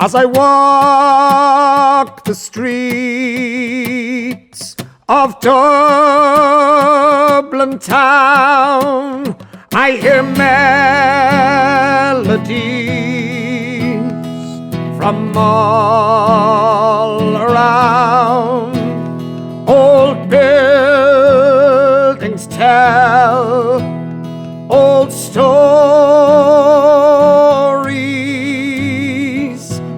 As I walk the streets of Dublin town, I hear melodies from all around. Old buildings tell old stories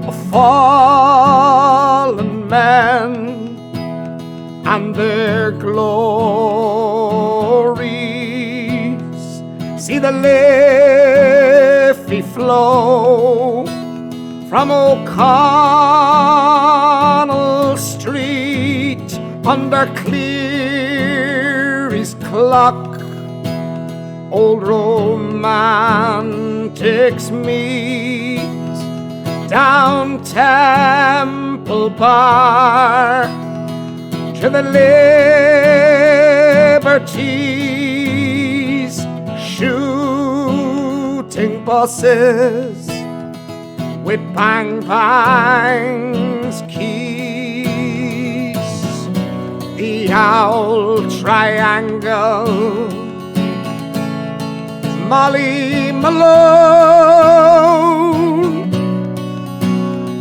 of fallen men and their glories. See the Liffey flow from O'Connell Street under Cleary's clock. Old romantics meet down Temple Bar to the Liberties shooting buses with bang bangs keys. The Owl Triangle, Molly Malone,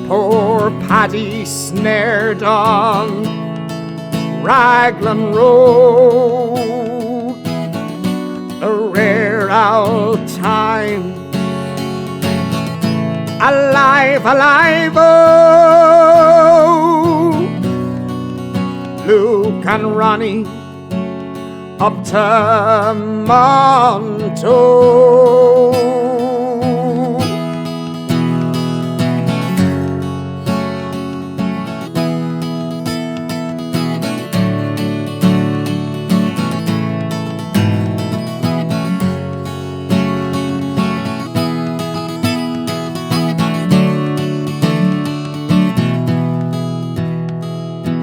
poor Paddy snared on Raglan Road, a rare old time. Alive, alive, oh, Luke and Ronnie up to Monto.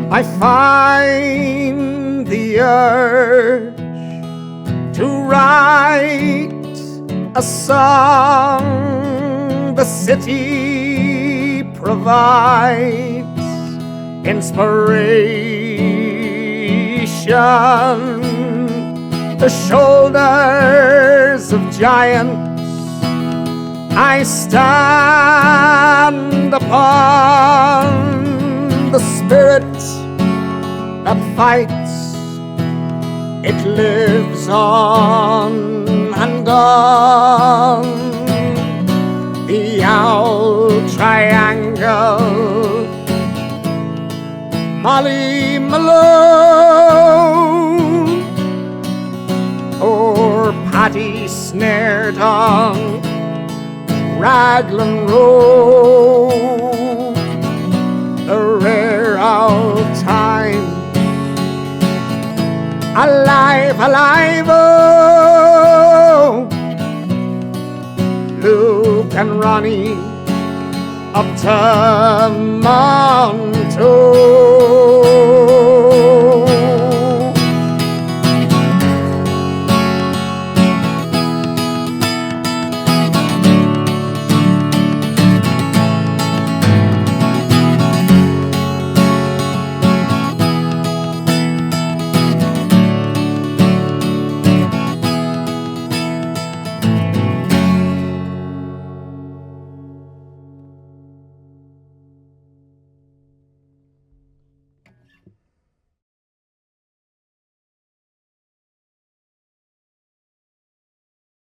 I find the urge to write a song. The city provides inspiration. The shoulders of giants I stand upon. The spirit that fights, it lives on and on. The Owl Triangle, Molly Malone, or Paddy snared on Raglan Road, a rare old time. Alive, alive, oh, Luke and Ronnie up to Monto.